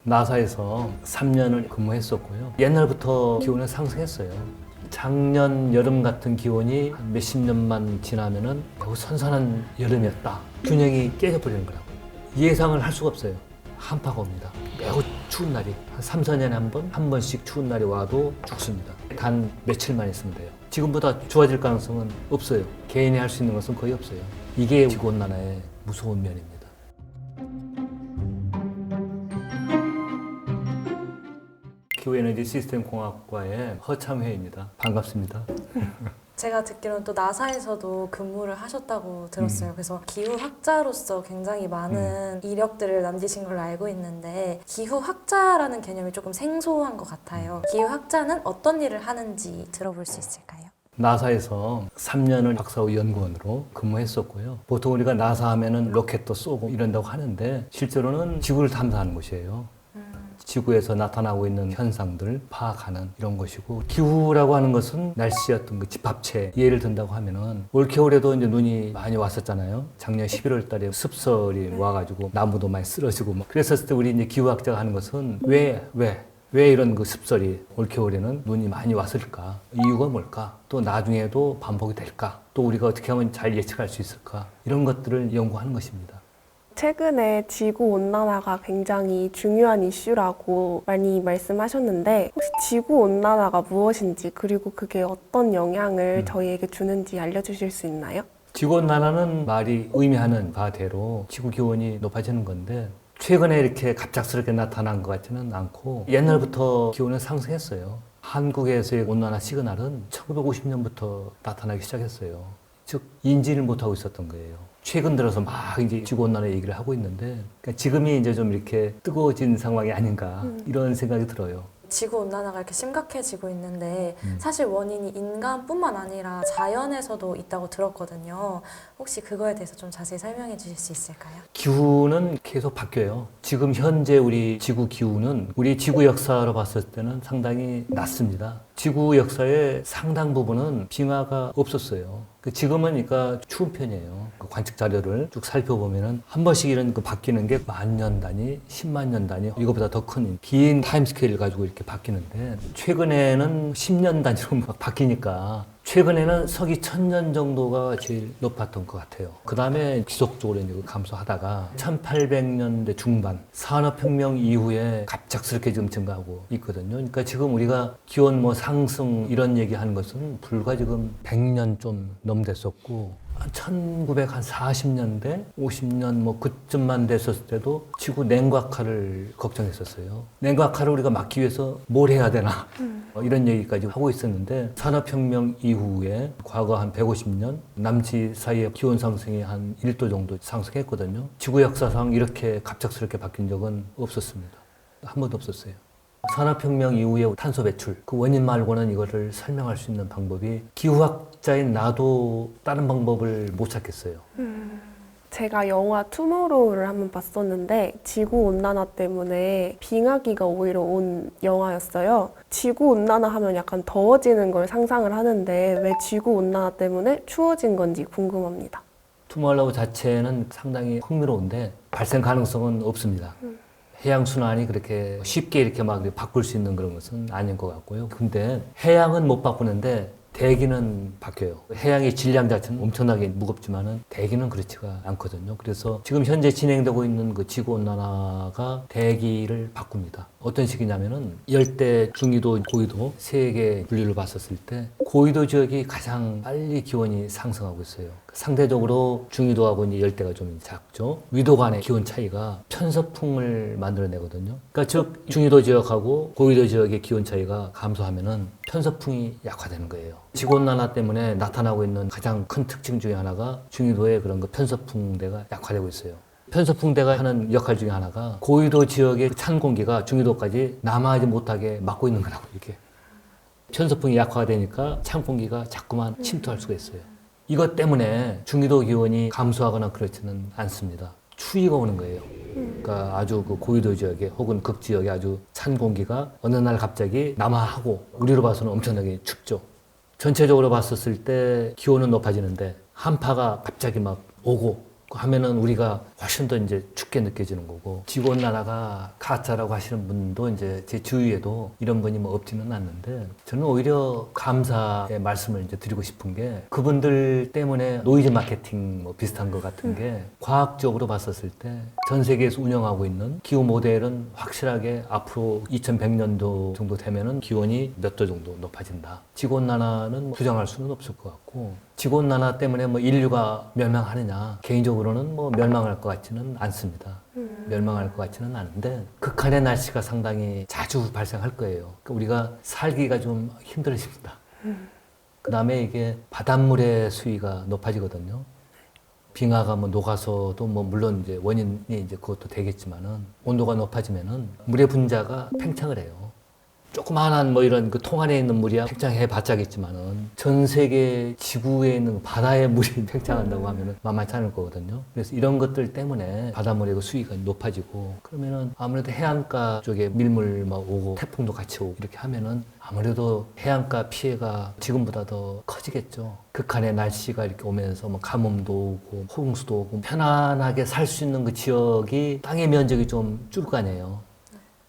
나사에서 3년을 근무했었고요. 옛날부터 기온은 상승했어요. 작년 여름 같은 기온이 한 몇십 년만 지나면은 매우 선선한 여름이었다. 균형이 깨져버리는 거라고. 예상을 할 수가 없어요. 한파가 옵니다. 매우 추운 날이 한 3, 4년에 한 번씩 추운 날이 와도 죽습니다. 단 며칠만 있으면 돼요. 지금보다 좋아질 가능성은 없어요. 개인이 할 수 있는 것은 거의 없어요. 이게 지구온난화의 무서운 면입니다. 기후에너지 시스템 공학과의 허창회입니다. 반갑습니다. 제가 듣기로는 또 나사에서도 근무를 하셨다고 들었어요. 그래서 기후학자로서 굉장히 많은 이력들을 남기신 걸로 알고 있는데 기후학자라는 개념이 조금 생소한 것 같아요. 기후학자는 어떤 일을 하는지 들어볼 수 있을까요? 나사에서 3년을 박사후 연구원으로 근무했었고요. 보통 우리가 나사 하면은 로켓도 쏘고 이런다고 하는데 실제로는 지구를 탐사하는 곳이에요. 지구에서 나타나고 있는 현상들 파악하는 이런 것이고, 기후라고 하는 것은 날씨의 어떤 그 집합체 예를 든다고 하면은 올겨울에도 이제 눈이 많이 왔었잖아요. 작년 11월 달에 습설이 와가지고 나무도 많이 쓰러지고 막 그랬었을 때 우리 이제 기후학자가 하는 것은 왜 이런 그 습설이 올겨울에는 눈이 많이 왔을까? 이유가 뭘까? 또 나중에도 반복이 될까? 또 우리가 어떻게 하면 잘 예측할 수 있을까? 이런 것들을 연구하는 것입니다. 최근에 지구온난화가 굉장히 중요한 이슈라고 많이 말씀하셨는데 혹시 지구온난화가 무엇인지 그리고 그게 어떤 영향을 저희에게 주는지 알려주실 수 있나요? 지구온난화는 말이 의미하는 바대로 지구 기온이 높아지는 건데 최근에 이렇게 갑작스럽게 나타난 것 같지는 않고 옛날부터 기온은 상승했어요. 한국에서의 온난화 시그널은 1950년부터 나타나기 시작했어요. 즉 인지를 못하고 있었던 거예요. 최근 들어서 막 이제 지구온난화 얘기를 하고 있는데 그러니까 지금이 이제 좀 이렇게 뜨거워진 상황이 아닌가 이런 생각이 들어요. 지구온난화가 이렇게 심각해지고 있는데 사실 원인이 인간뿐만 아니라 자연에서도 있다고 들었거든요. 혹시 그거에 대해서 좀 자세히 설명해 주실 수 있을까요? 기후는 계속 바뀌어요. 지금 현재 우리 지구 기후는 우리 지구 역사로 봤을 때는 상당히 낮습니다. 지구 역사의 상당 부분은 빙하가 없었어요. 지금은 그러니까 추운 편이에요. 관측 자료를 쭉 살펴보면은 한 번씩 이런 바뀌는 게 10,000년 단위, 10만 년 단위, 이거보다 더 큰 긴 타임스케일을 가지고 이렇게 바뀌는데 최근에는 10년 단위로 막 바뀌니까 최근에는 서기 1000년 정도가 제일 높았던 것 같아요. 그 다음에 지속적으로 이제 감소하다가 1800년대 중반 산업혁명 이후에 갑작스럽게 지금 증가하고 있거든요. 그러니까 지금 우리가 기온 상승 이런 얘기하는 것은 불과 지금 100년 좀 넘됐었고 1940년대, 50년 그쯤만 됐었을 때도 지구 냉각화를 걱정했었어요. 냉각화를 우리가 막기 위해서 뭘 해야 되나 이런 얘기까지 하고 있었는데 산업혁명 이후에 과거 한 150년 남지 사이의 기온 상승이 한 1도 정도 상승했거든요. 지구 역사상 이렇게 갑작스럽게 바뀐 적은 없었습니다. 한 번도 없었어요. 산업혁명 이후의 탄소 배출, 그 원인 말고는 이거를 설명할 수 있는 방법이 기후학자인 나도 다른 방법을 못 찾겠어요. 제가 영화 투모로우를 한번 봤었는데 지구온난화 때문에 빙하기가 오히려 온 영화였어요. 지구온난화 하면 약간 더워지는 걸 상상을 하는데 왜 지구온난화 때문에 추워진 건지 궁금합니다. 투모로우 자체는 상당히 흥미로운데 발생 가능성은 없습니다. 해양순환이 그렇게 쉽게 이렇게 막 바꿀 수 있는 그런 것은 아닌 것 같고요. 근데 해양은 못 바꾸는데 대기는 바뀌어요. 해양의 질량 자체는 엄청나게 무겁지만은 대기는 그렇지가 않거든요. 그래서 지금 현재 진행되고 있는 그 지구온난화가 대기를 바꿉니다. 어떤 식이냐면은 열대, 중위도, 고위도 세 개 분류를 봤었을 때 고위도 지역이 가장 빨리 기온이 상승하고 있어요. 상대적으로 중위도하고 이제 열대가 좀 작죠. 위도 간의 기온 차이가 편서풍을 만들어내거든요. 그러니까 즉 중위도 지역하고 고위도 지역의 기온 차이가 감소하면은 편서풍이 약화되는 거예요. 지구온난화 때문에 나타나고 있는 가장 큰 특징 중에 하나가 중위도의 그런 그 편서풍대가 약화되고 있어요. 편서풍대가 하는 역할 중에 하나가 고위도 지역의 찬 공기가 중위도까지 남하하지 못하게 막고 있는 거라고 이렇게. 편서풍이 약화가 되니까 찬 공기가 자꾸만 침투할 수가 있어요. 이것 때문에 중위도 기온이 감소하거나 그렇지는 않습니다. 추위가 오는 거예요. 그러니까 아주 그 고위도 지역에 혹은 극지역에 아주 찬 공기가 어느 날 갑자기 남하하고 우리로 봐서는 엄청나게 춥죠. 전체적으로 봤었을 때 기온은 높아지는데 한파가 갑자기 막 오고 하면은 우리가 훨씬 더 이제 춥게 느껴지는 거고, 지구온난화가 가짜라고 하시는 분도 이제 제 주위에도 이런 분이 뭐 없지는 않는데, 저는 오히려 감사의 말씀을 이제 드리고 싶은 게, 그분들 때문에 노이즈 마케팅 뭐 비슷한 것 같은 게, 과학적으로 봤었을 때 전 세계에서 운영하고 있는 기후 모델은 확실하게 앞으로 2100년도 정도 되면은 기온이 몇 도 정도 높아진다. 지구온난화는 뭐 부정할 수는 없을 것 같고, 지구온난화 때문에 뭐 인류가 멸망하느냐, 개인적으로는 뭐 멸망할 것 같지는 않습니다. 멸망할 것 같지는 않은데, 극한의 날씨가 상당히 자주 발생할 거예요. 그러니까 우리가 살기가 좀 힘들어집니다. 그 다음에 이게 바닷물의 수위가 높아지거든요. 빙하가 뭐 녹아서도 뭐 물론 이제 원인이 이제 그것도 되겠지만은, 온도가 높아지면은 물의 분자가 팽창을 해요. 조그마한 뭐 이런 그 통 안에 있는 물이야 팽창해 봤자겠지만은, 전 세계 지구에 있는 바다의 물이 팽창한다고 하면은 만만치 않을 거거든요. 그래서 이런 것들 때문에 바닷물의 그 수위가 높아지고, 그러면은 아무래도 해안가 쪽에 밀물 막 오고 태풍도 같이 오고 이렇게 하면은 아무래도 해안가 피해가 지금보다 더 커지겠죠. 극한의 날씨가 이렇게 오면서 뭐 가뭄도 오고 홍수도 오고, 편안하게 살 수 있는 그 지역이, 땅의 면적이 좀 줄 거 아니에요.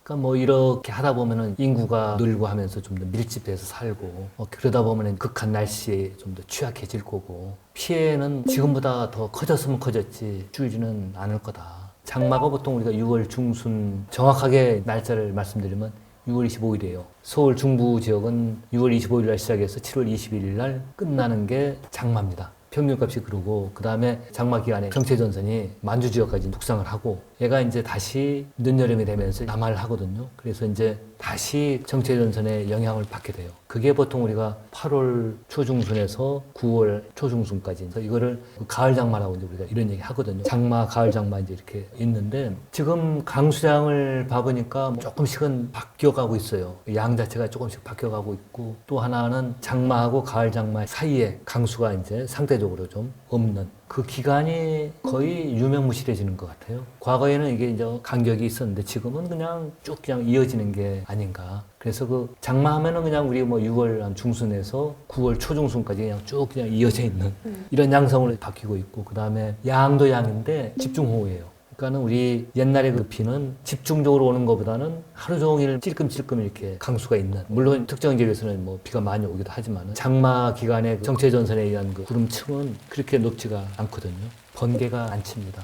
그러니까 뭐 이렇게 하다 보면은 인구가 늘고 하면서 좀 더 밀집해서 살고, 그러다 보면은 극한 날씨에 좀 더 취약해질 거고, 피해는 지금보다 더 커졌으면 커졌지 줄지는 않을 거다. 장마가 보통 우리가 6월 중순, 정확하게 날짜를 말씀드리면 6월 25일이에요. 서울 중부 지역은 6월 25일 날 시작해서 7월 21일 날 끝나는 게 장마입니다. 평균값이 그러고, 그 다음에 장마 기간에 정체전선이 만주 지역까지 북상을 하고, 얘가 이제 다시 늦여름이 되면서 남하를 하거든요. 그래서 이제 다시 정체전선의 영향을 받게 돼요. 그게 보통 우리가 8월 초중순에서 9월 초중순까지, 그래서 이거를 가을 장마라고 이제 우리가 이런 얘기 하거든요. 장마, 가을 장마 이제 이렇게 있는데, 지금 강수량을 봐보니까 조금씩은 바뀌어가고 있어요. 양 자체가 조금씩 바뀌어가고 있고, 또 하나는 장마하고 가을 장마 사이에 강수가 이제 상대적으로 좀 없는, 그 기간이 거의 유명무실해지는 것 같아요. 과거에는 이게 이제 간격이 있었는데, 지금은 그냥 쭉 그냥 이어지는 게 아닌가. 그래서 그 장마하면은 그냥 우리 뭐 6월 한 중순에서 9월 초중순까지 그냥 쭉 그냥 이어져 있는 이런 양상으로 바뀌고 있고, 그 다음에 양도 양인데 집중호우예요. 그러니까는 우리 옛날에 그 비는 집중적으로 오는 것보다는 하루 종일 찔끔찔끔 이렇게 강수가 있는, 물론 특정 지역에서는 뭐 비가 많이 오기도 하지만, 장마 기간에 그 정체전선에 의한 그 구름층은 그렇게 높지가 않거든요. 번개가 안 칩니다.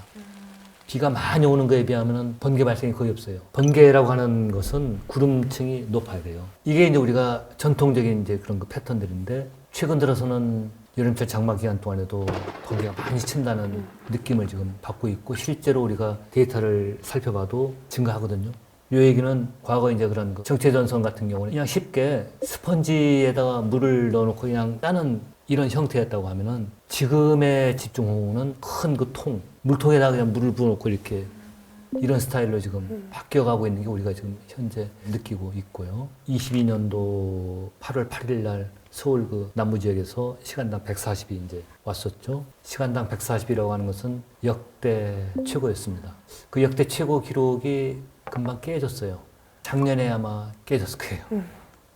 비가 많이 오는 거에 비하면 번개 발생이 거의 없어요. 번개라고 하는 것은 구름층이 높아야 돼요. 이게 이제 우리가 전통적인 이제 그런 그 패턴들인데, 최근 들어서는 여름철 장마 기간 동안에도 번개가 많이 친다는 느낌을 지금 받고 있고, 실제로 우리가 데이터를 살펴봐도 증가하거든요. 이 얘기는 과거 이제 그런 그 정체전선 같은 경우는 그냥 쉽게 스펀지에다가 물을 넣어놓고 그냥 따는 이런 형태였다고 하면은, 지금의 집중호우는 큰 그 통, 물통에다가 그냥 물을 부어놓고 이렇게 이런 스타일로 지금 바뀌어가고 있는 게 우리가 지금 현재 느끼고 있고요. 22년도 8월 8일 날 서울 그 남부 지역에서 시간당 140이 이제 왔었죠. 시간당 140이라고 하는 것은 역대 최고였습니다. 그 역대 최고 기록이 금방 깨졌어요. 작년에 아마 깨졌을 거예요.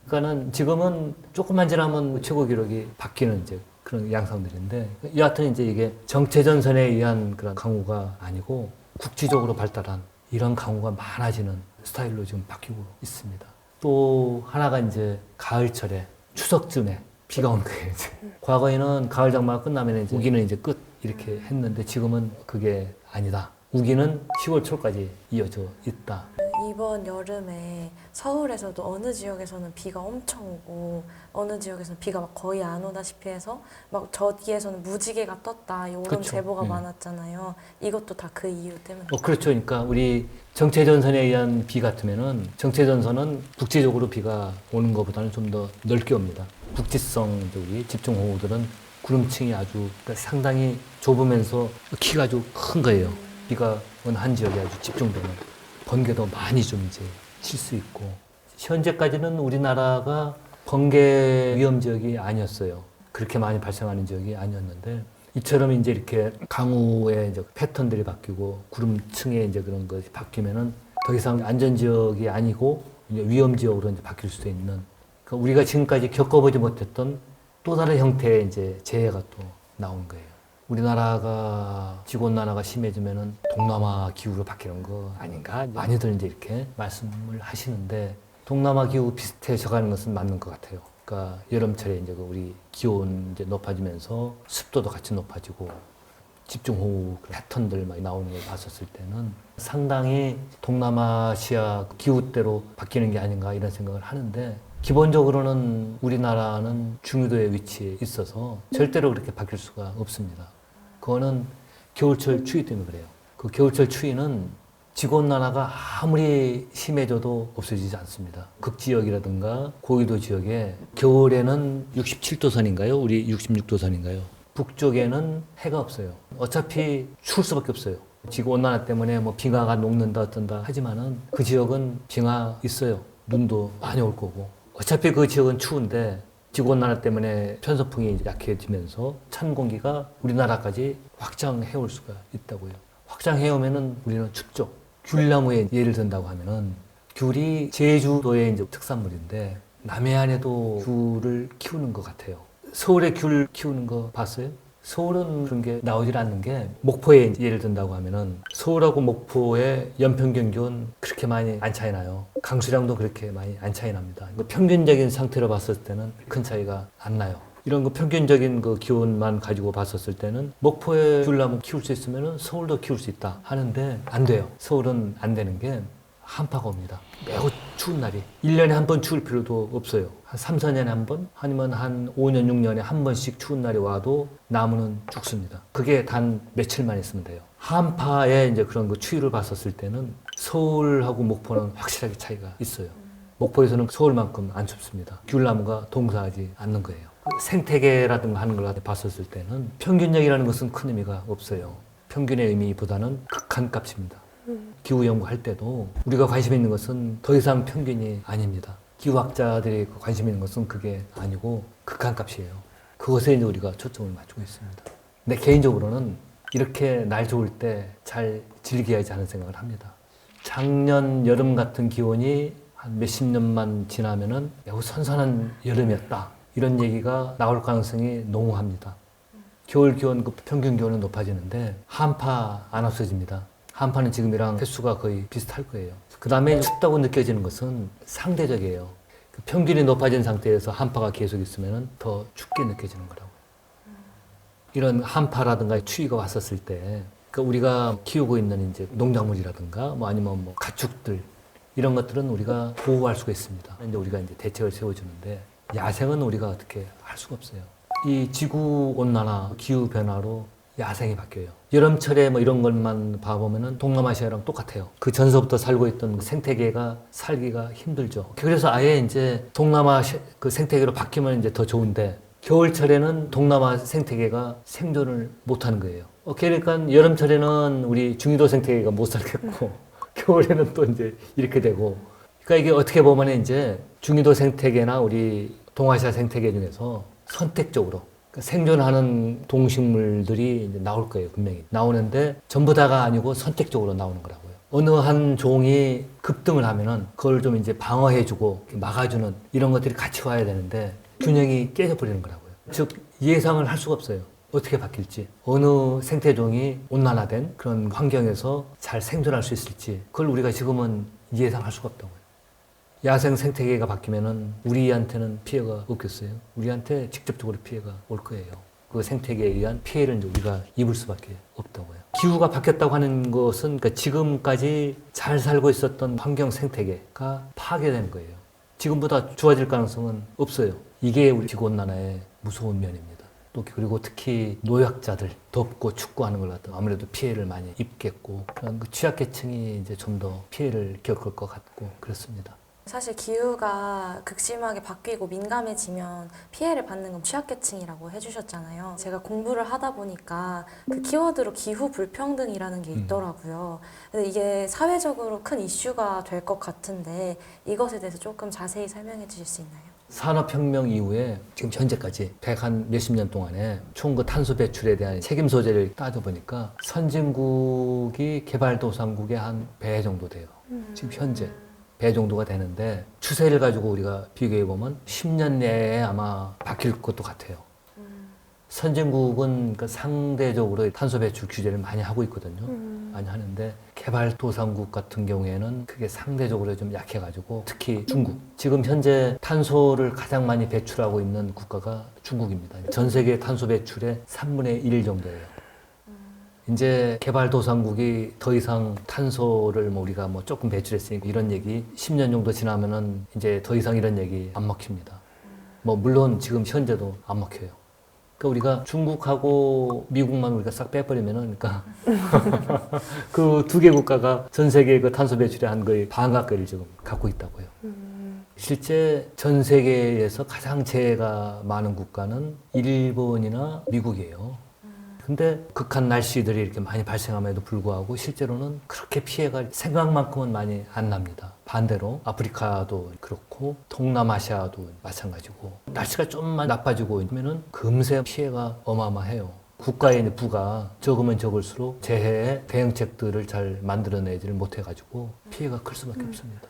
그러니까는 지금은 조금만 지나면 최고 기록이 바뀌는 이제 그런 양상들인데, 여하튼 이제 이게 정체전선에 의한 그런 강우가 아니고 국지적으로 발달한 이런 강우가 많아지는 스타일로 지금 바뀌고 있습니다. 또 하나가 이제 가을철에 추석쯤에 비가 오는 거예요. 이제. 과거에는 가을 장마가 끝나면 이제 우기는 이제 끝 이렇게 했는데, 지금은 그게 아니다. 우기는 10월 초까지 이어져 있다. 이번 여름에 서울에서도 어느 지역에서는 비가 엄청 오고, 어느 지역에서는 비가 막 거의 안 오다시피 해서 막 저기에서는 무지개가 떴다, 이런 그쵸. 제보가 많았잖아요. 이것도 다 그 이유 때문에. 그렇죠. 그러니까 우리 정체전선에 의한 비 같으면은, 정체전선은 국지적으로 비가 오는 것보다는 좀 더 넓게 옵니다. 국지성 이제 우리 집중호우들은 구름층이 아주 그러니까 상당히 좁으면서 키가 아주 큰 거예요. 비가 온 한 지역에 아주 집중되는, 번개도 많이 좀 이제 칠 수 있고, 현재까지는 우리나라가 번개 위험 지역이 아니었어요. 그렇게 많이 발생하는 지역이 아니었는데, 이처럼 이제 이렇게 강우의 이제 패턴들이 바뀌고 구름층의 이제 그런 것이 바뀌면은 더 이상 안전 지역이 아니고 이제 위험 지역으로 이제 바뀔 수도 있는, 그러니까 우리가 지금까지 겪어보지 못했던 또 다른 형태의 이제 재해가 또 나온 거예요. 우리나라가 지구온난화가 심해지면은 동남아 기후로 바뀌는 거 아닌가? 많이들 이제 이렇게 말씀을 하시는데 동남아 기후 비슷해져가는 것은 맞는 것 같아요. 그러니까 여름철에 이제 그 우리 기온 이제 높아지면서 습도도 같이 높아지고 집중호우 패턴들 막 나오는 걸 봤었을 때는 상당히 동남아시아 기후대로 바뀌는 게 아닌가 이런 생각을 하는데 기본적으로는 우리나라는 중위도에 위치해 있어서 절대로 그렇게 바뀔 수가 없습니다. 그거는 겨울철 추위 때문에 그래요. 그 겨울철 추위는 지구온난화가 아무리 심해져도 없어지지 않습니다. 극지역이라든가 고위도 지역에 겨울에는 67도선인가요? 우리 66도선인가요? 북쪽에는 해가 없어요. 어차피 추울 수밖에 없어요. 지구온난화 때문에 뭐 빙하가 녹는다 어쩐다 하지만은 그 지역은 빙하 있어요. 눈도 많이 올 거고. 어차피 그 지역은 추운데 지구온난화 때문에 편서풍이 약해지면서 찬 공기가 우리나라까지 확장해 올 수가 있다고요. 확장해 오면은 우리는 춥죠. 귤나무에 예를 든다고 하면은 귤이 제주도의 이제 특산물인데 남해안에도 귤을 키우는 것 같아요. 서울에 귤 키우는 거 봤어요? 서울은 그런 게 나오질 않는 게 목포에 예를 든다고 하면은 서울하고 목포의 연평균 기온 그렇게 많이 안 차이 나요. 강수량도 그렇게 많이 안 차이 납니다. 평균적인 상태로 봤을 때는 큰 차이가 안 나요. 이런 거 평균적인 그 기온만 가지고 봤었을 때는 목포에 귤나무 키울 수 있으면은 서울도 키울 수 있다 하는데 안 돼요. 서울은 안 되는 게 한파가 옵니다. 매우 추운 날이. 1년에 한 번 추울 필요도 없어요. 한 3, 4년에 한 번? 아니면 한 5년, 6년에 한 번씩 추운 날이 와도 나무는 죽습니다. 그게 단 며칠만 있으면 돼요. 한파에 이제 그런 그 추위를 봤었을 때는 서울하고 목포는 확실하게 차이가 있어요. 목포에서는 서울만큼 안 춥습니다. 귤나무가 동사하지 않는 거예요. 생태계라든가 하는 걸 봤었을 때는 평균력이라는 것은 큰 의미가 없어요. 평균의 의미보다는 극한값입니다. 기후 연구할 때도 우리가 관심 있는 것은 더 이상 평균이 아닙니다. 기후학자들이 관심 있는 것은 그게 아니고 극한값이에요. 그것에 이제 우리가 초점을 맞추고 있습니다. 근데 개인적으로는 이렇게 날 좋을 때 잘 즐겨야지 하는 생각을 합니다. 작년 여름 같은 기온이 한 몇십 년만 지나면은 매우 선선한 여름이었다. 이런 얘기가 나올 가능성이 농후합니다. 겨울 기온, 그 평균 기온은 높아지는데 한파 안 없어집니다. 한파는 지금이랑 횟수가 거의 비슷할 거예요. 그 다음에 춥다고 느껴지는 것은 상대적이에요. 그 평균이 높아진 상태에서 한파가 계속 있으면 더 춥게 느껴지는 거라고. 이런 한파라든가 추위가 왔었을 때, 그러니까 우리가 키우고 있는 이제 농작물이라든가 뭐 아니면 뭐 가축들 이런 것들은 우리가 보호할 수가 있습니다. 이제 우리가 이제 대책을 세워주는데 야생은 우리가 어떻게 할 수가 없어요. 이 지구 온난화, 기후 변화로 야생이 바뀌어요. 여름철에 뭐 이런 것만 봐보면은 동남아시아랑 똑같아요. 그 전서부터 살고 있던 그 생태계가 살기가 힘들죠. 그래서 아예 이제 동남아 그 생태계로 바뀌면 이제 더 좋은데 겨울철에는 동남아 생태계가 생존을 못 하는 거예요. 그러니까 여름철에는 우리 중위도 생태계가 못 살겠고 겨울에는 또 이제 이렇게 되고 그러니까 이게 어떻게 보면 이제 중위도 생태계나 우리 동아시아 생태계 중에서 선택적으로 그러니까 생존하는 동식물들이 이제 나올 거예요, 분명히. 나오는데 전부 다가 아니고 선택적으로 나오는 거라고요. 어느 한 종이 급등을 하면은 그걸 좀 이제 방어해주고 막아주는 이런 것들이 같이 와야 되는데 균형이 깨져버리는 거라고요. 즉, 예상을 할 수가 없어요. 어떻게 바뀔지. 어느 생태종이 온난화된 그런 환경에서 잘 생존할 수 있을지. 그걸 우리가 지금은 예상할 수가 없다고요. 야생 생태계가 바뀌면은 우리한테는 피해가 없겠어요? 우리한테 직접적으로 피해가 올 거예요. 그 생태계에 의한 피해를 이제 우리가 입을 수밖에 없다고요. 기후가 바뀌었다고 하는 것은 그러니까 지금까지 잘 살고 있었던 환경 생태계가 파괴되는 거예요. 지금보다 좋아질 가능성은 없어요. 이게 우리 지구온난화의 무서운 면입니다. 또 그리고 특히 노약자들, 덥고 춥고 하는 걸 갖다 아무래도 피해를 많이 입겠고 그런 그 취약계층이 이제 좀 더 피해를 겪을 것 같고 그렇습니다. 사실 기후가 극심하게 바뀌고 민감해지면 피해를 받는 건 취약계층이라고 해주셨잖아요. 제가 공부를 하다 보니까 그 키워드로 기후 불평등이라는 게 있더라고요. 근데 이게 사회적으로 큰 이슈가 될 것 같은데 이것에 대해서 조금 자세히 설명해 주실 수 있나요? 산업혁명 이후에 지금 현재까지 한 몇십 년 동안에 총 그 탄소 배출에 대한 책임 소재를 따져보니까 선진국이 개발도상국의 한 배 정도 돼요. 지금 현재. 배 정도가 되는데 추세를 가지고 우리가 비교해보면 10년 내에 아마 바뀔 것도 같아요. 선진국은 그 상대적으로 탄소 배출 규제를 많이 하고 있거든요. 많이 하는데 개발도상국 같은 경우에는 그게 상대적으로 좀 약해가지고 특히 중국. 지금 현재 탄소를 가장 많이 배출하고 있는 국가가 중국입니다. 전 세계 탄소 배출의 3분의 1 정도예요. 이제 개발도상국이 더 이상 탄소를 뭐 우리가 뭐 조금 배출했으니까 이런 얘기 10년 정도 지나면은 이제 더 이상 이런 얘기 안 먹힙니다. 뭐 물론 지금 현재도 안 먹혀요. 그러니까 우리가 중국하고 미국만 우리가 싹 빼버리면은 그러니까 그 두 개 국가가 전 세계 그 탄소 배출의 한 거의 반 가까이를 지금 갖고 있다고요. 실제 전 세계에서 가장 재해가 많은 국가는 일본이나 미국이에요. 근데 극한 날씨들이 이렇게 많이 발생함에도 불구하고 실제로는 그렇게 피해가 생각만큼은 많이 안 납니다. 반대로 아프리카도 그렇고 동남아시아도 마찬가지고 날씨가 좀만 나빠지고 있으면은 금세 피해가 어마어마해요. 국가의 이제 부가 적으면 적을수록 재해의 대응책들을 잘 만들어내지를 못해가지고 피해가 클 수밖에 없습니다.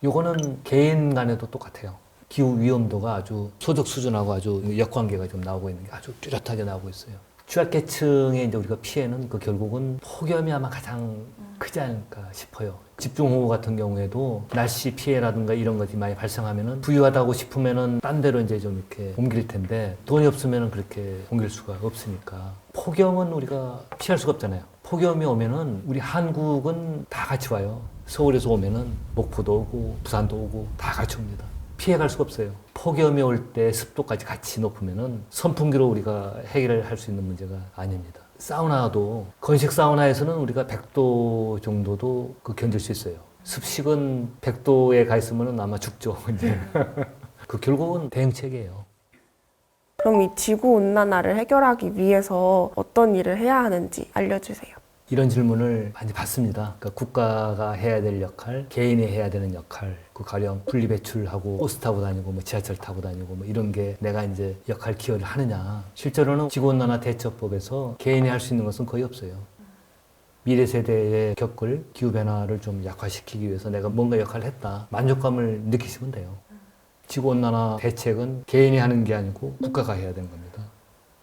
요거는 개인 간에도 똑같아요. 기후 위험도가 아주 소득 수준하고 아주 역관계가 좀 나오고 있는 게 아주 뚜렷하게 나오고 있어요. 취약계층의 이제 우리가 피해는 그 결국은 폭염이 아마 가장 크지 않을까 싶어요. 집중호우 같은 경우에도 날씨 피해라든가 이런 것이 많이 발생하면은 부유하다고 싶으면은 딴 데로 이제 좀 이렇게 옮길 텐데 돈이 없으면은 그렇게 옮길 수가 없으니까 폭염은 우리가 피할 수가 없잖아요. 폭염이 오면은 우리 한국은 다 같이 와요. 서울에서 오면은 목포도 오고 부산도 오고 다 같이 옵니다. 피해갈 수가 없어요. 폭염이 올 때 습도까지 같이 높으면은 선풍기로 우리가 해결을 할 수 있는 문제가 아닙니다. 사우나도 건식 사우나에서는 우리가 100도 정도도 그 견딜 수 있어요. 습식은 100도에 가 있으면은 아마 죽죠. 이제 그 결국은 대응책이에요. 그럼 이 지구온난화를 해결하기 위해서 어떤 일을 해야 하는지 알려주세요. 이런 질문을 많이 받습니다. 그러니까 국가가 해야 될 역할, 개인이 해야 되는 역할, 그 가령 분리배출하고 버스 타고 다니고 뭐 지하철 타고 다니고 뭐 이런 게 내가 이제 역할 기여를 하느냐. 실제로는 지구온난화 대처법에서 개인이 할 수 있는 것은 거의 없어요. 미래 세대에 겪을 기후변화를 좀 약화시키기 위해서 내가 뭔가 역할을 했다. 만족감을 느끼시면 돼요. 지구온난화 대책은 개인이 하는 게 아니고 국가가 해야 되는 겁니다.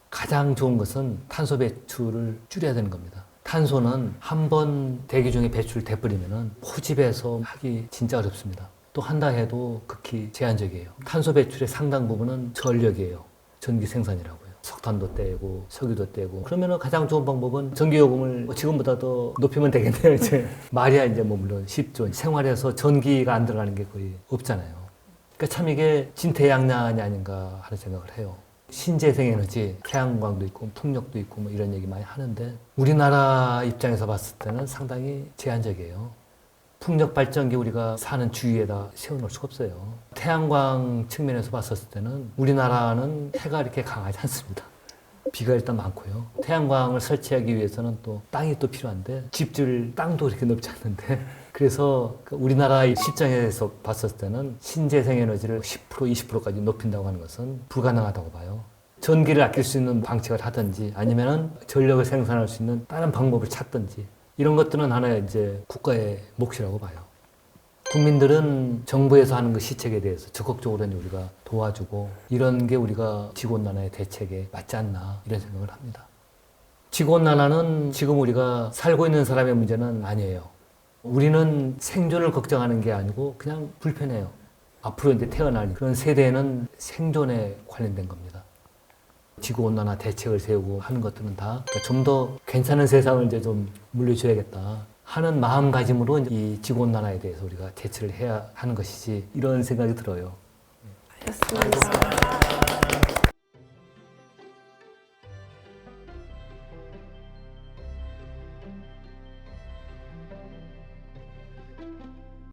가장 좋은 것은 탄소 배출을 줄여야 되는 겁니다. 탄소는 한 번 대기 중에 배출돼 버리면은 포집해서 하기 진짜 어렵습니다. 또 한다 해도 극히 제한적이에요. 탄소 배출의 상당 부분은 전력이에요. 전기 생산이라고요. 석탄도 떼고 석유도 떼고 그러면은 가장 좋은 방법은 전기요금을 지금보다 더 높이면 되겠네요. 이제 말이야 이제 뭐 물론 쉽죠. 생활에서 전기가 안 들어가는 게 거의 없잖아요. 그러니까 참 이게 진퇴양난이 아닌가 하는 생각을 해요. 신재생에너지, 태양광도 있고 풍력도 있고 뭐 이런 얘기 많이 하는데 우리나라 입장에서 봤을 때는 상당히 제한적이에요. 풍력 발전기 우리가 사는 주위에다 세워놓을 수가 없어요. 태양광 측면에서 봤었을 때는 우리나라는 해가 이렇게 강하지 않습니다. 비가 일단 많고요. 태양광을 설치하기 위해서는 또 땅이 또 필요한데 집줄 땅도 이렇게 넓지 않는데 그래서 우리나라의 실정에서 봤었을 때는 신재생에너지를 10% 20%까지 높인다고 하는 것은 불가능하다고 봐요. 전기를 아낄 수 있는 방책을 하든지 아니면은 전력을 생산할 수 있는 다른 방법을 찾든지 이런 것들은 하나의 이제 국가의 몫이라고 봐요. 국민들은 정부에서 하는 그 시책에 대해서 적극적으로 우리가 도와주고 이런 게 우리가 지구온난화의 대책에 맞지 않나 이런 생각을 합니다. 지구온난화는 지금 우리가 살고 있는 사람의 문제는 아니에요. 우리는 생존을 걱정하는 게 아니고 그냥 불편해요. 앞으로 이제 태어날 그런 세대는 생존에 관련된 겁니다. 지구온난화 대책을 세우고 하는 것들은 다 좀 더 괜찮은 세상을 이제 좀 물려줘야겠다 하는 마음가짐으로 이 지구온난화에 대해서 우리가 대처를 해야 하는 것이지 이런 생각이 들어요. 알겠습니다.